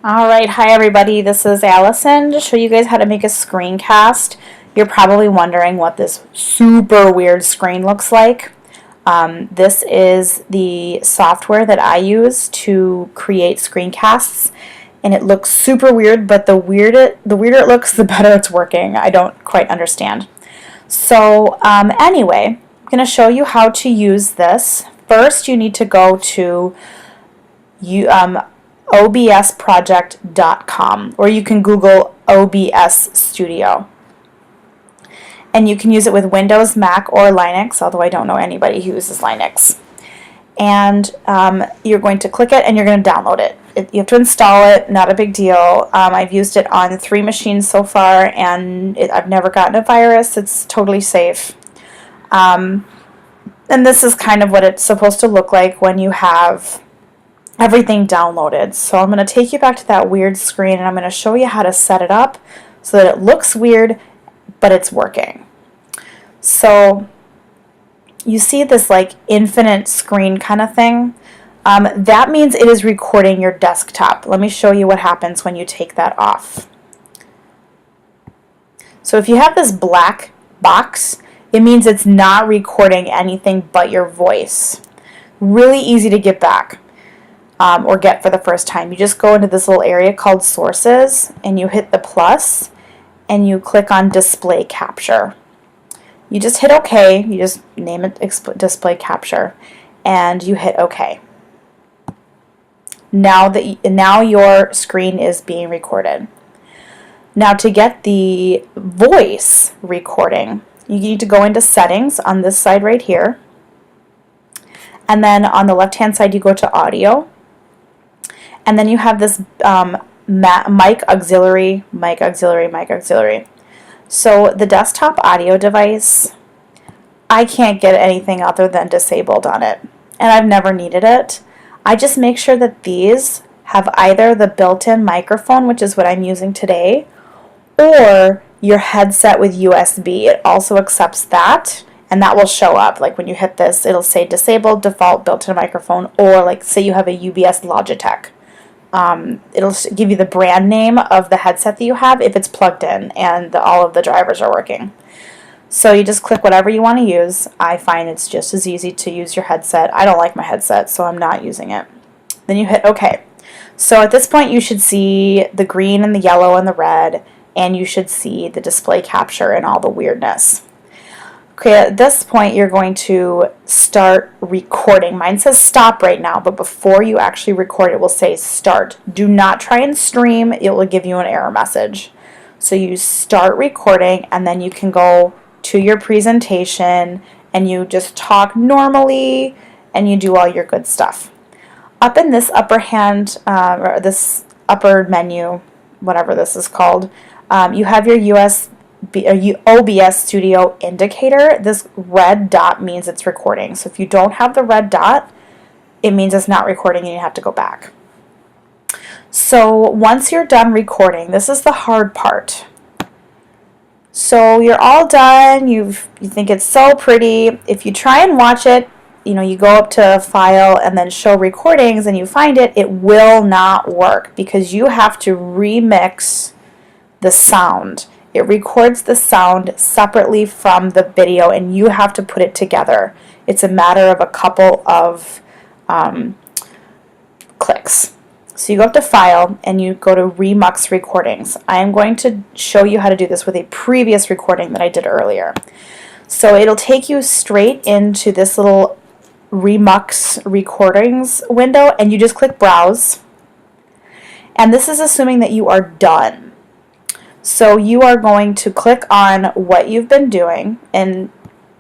Alright, hi everybody, this is Allison to show you guys how to make a screencast. You're probably wondering what this super weird screen looks like. This is the software that I use to create screencasts, and it looks super weird, but the weirder it looks, the better it's working. I don't quite understand. So anyway, I'm going to show you how to use this. First, you need to go to obsproject.com, or you can Google OBS Studio. And you can use it with Windows, Mac, or Linux, although I don't know anybody who uses Linux. And you're going to click it and you're going to download it. You have to install it, not a big deal. I've used it on 3 machines so far, and I've never gotten a virus. It's totally safe. And this is kind of what it's supposed to look like when you have everything downloaded. So I'm going to take you back to that weird screen, and I'm going to show you how to set it up so that it looks weird, but it's working. So you see this like infinite screen kind of thing. That means it is recording your desktop. Let me show you what happens when you take that off. So if you have this black box, it means it's not recording anything but your voice. Really easy to get back. Or get for the first time. You just go into this little area called Sources, and you hit the plus, and you click on Display Capture. You just hit OK. You just name it Display Capture, and you hit OK. Now your screen is being recorded. Now to get the voice recording, you need to go into Settings on this side right here, and then on the left-hand side you go to Audio. And then you have this mic auxiliary. So the desktop audio device, I can't get anything other than disabled on it. And I've never needed it. I just make sure that these have either the built-in microphone, which is what I'm using today, or your headset with USB. It also accepts that. And that will show up. Like when you hit this, it'll say disabled, default, built-in microphone, or like say you have a UBS Logitech. It'll give you the brand name of the headset that you have if it's plugged in and all of the drivers are working. So you just click whatever you want to use. I find it's just as easy to use your headset. I don't like my headset, so I'm not using it. Then you hit OK. So at this point you should see the green and the yellow and the red, and you should see the display capture and all the weirdness. Okay, at this point you're going to start recording. Mine says stop right now, but before you actually record it will say start. Do not try and stream. It will give you an error message. So you start recording, and then you can go to your presentation and you just talk normally and you do all your good stuff. Up in this upper hand, or this upper menu, whatever this is called, you have your OBS Studio indicator. This red dot means it's recording. So if you don't have the red dot, it means it's not recording and you have to go back. So once you're done recording, this is the hard part. So you're all done. You think it's so pretty. If you try and watch it, you go up to File and then Show Recordings and you find it, it will not work because you have to remix the sound. It records the sound separately from the video, and you have to put it together. It's a matter of a couple of clicks. So you go up to File, and you go to Remix Recordings. I am going to show you how to do this with a previous recording that I did earlier. So it'll take you straight into this little Remix Recordings window, and you just click Browse. And this is assuming that you are done. So you are going to click on what you've been doing, and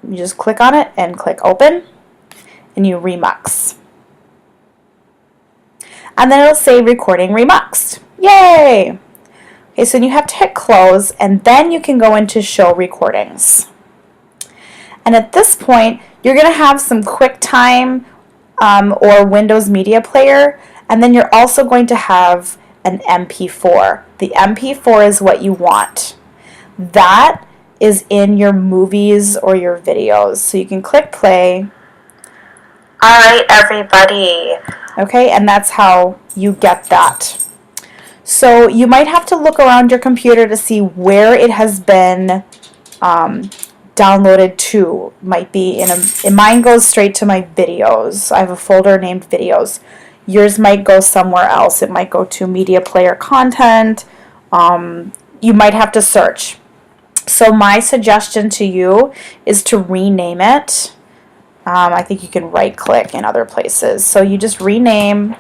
you just click on it and click Open, and you remix. And then it'll say Recording Remixed. Yay! Okay, so you have to hit Close, and then you can go into Show Recordings. And at this point, you're going to have some QuickTime or Windows Media Player, and then you're also going to have an MP4. The MP4 is what you want. That is in your movies or your videos. So you can click play. Alright, everybody. Okay, and that's how you get that. So you might have to look around your computer to see where it has been downloaded to. Might be mine goes straight to my videos. I have a folder named videos. Yours might go somewhere else. It might go to media player content. You might have to search. So my suggestion to you is to rename it. I think you can right click in other places. So you just rename,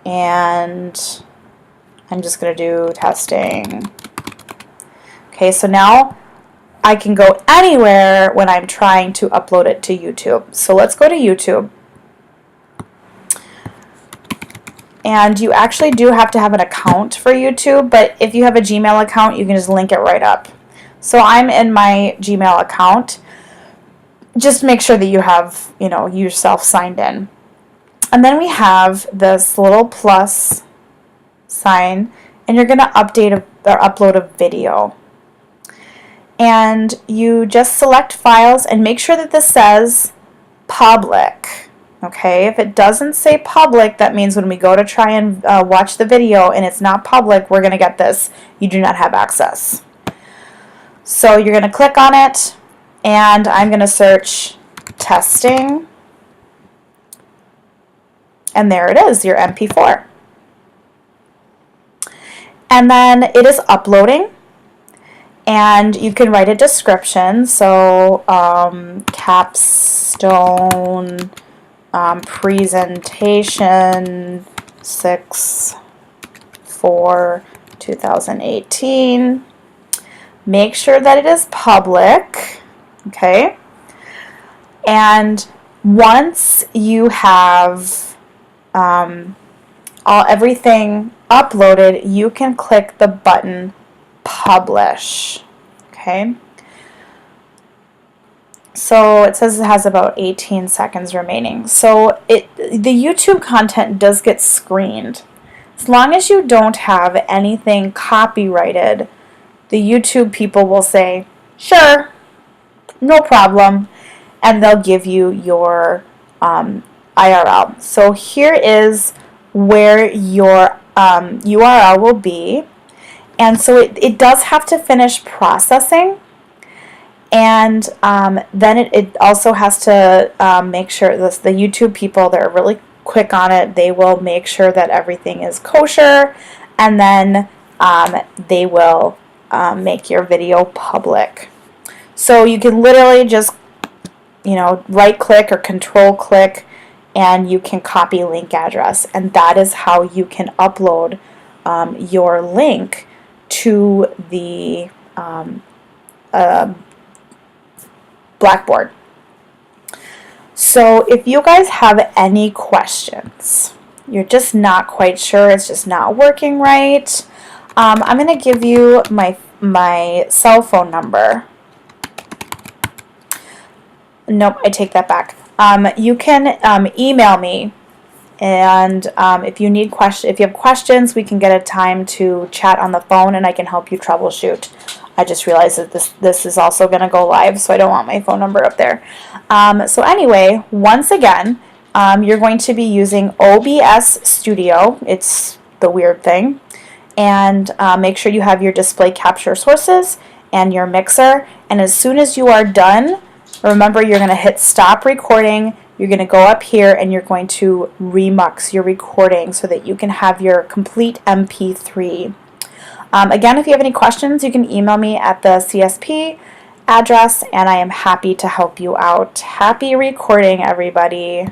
and I'm just going to do testing. Okay, so now I can go anywhere when I'm trying to upload it to YouTube. So let's go to YouTube. And you actually do have to have an account for YouTube, but if you have a Gmail account, you can just link it right up. So I'm in my Gmail account. Just make sure that you have, yourself signed in. And then we have this little plus sign, and you're going to upload a video. And you just select files and make sure that this says public. Okay, if it doesn't say public, that means when we go to try and watch the video and it's not public, we're going to get this: you do not have access. So you're going to click on it, and I'm going to search testing, and there it is, your MP4. And then it is uploading, and you can write a description. So capstone presentation 6/4/2018. Make sure that it is public, okay? And once you have everything uploaded, you can click the button publish, okay? So it says it has about 18 seconds remaining. So the YouTube content does get screened. As long as you don't have anything copyrighted, the YouTube people will say, sure, no problem, and they'll give you your IRL. So here is where your URL will be. And so it does have to finish processing. And then it also has to make sure the YouTube people, they're really quick on it. They will make sure that everything is kosher, and then they will make your video public. So you can literally just, right click or control click, and you can copy link address. And that is how you can upload your link to the Blackboard. So if you guys have any questions, you're just not quite sure, it's just not working right, I'm going to give you my cell phone number. Nope, I take that back. You can email me, and if you have questions, we can get a time to chat on the phone, and I can help you troubleshoot. I just realized that this is also going to go live, so I don't want my phone number up there. So anyway, once again, you're going to be using OBS Studio. It's the weird thing. And make sure you have your display capture sources and your mixer. And as soon as you are done, remember, you're going to hit stop recording. You're going to go up here and you're going to remux your recording so that you can have your complete MP3. Again, if you have any questions, you can email me at the CSP address, and I am happy to help you out. Happy recording, everybody.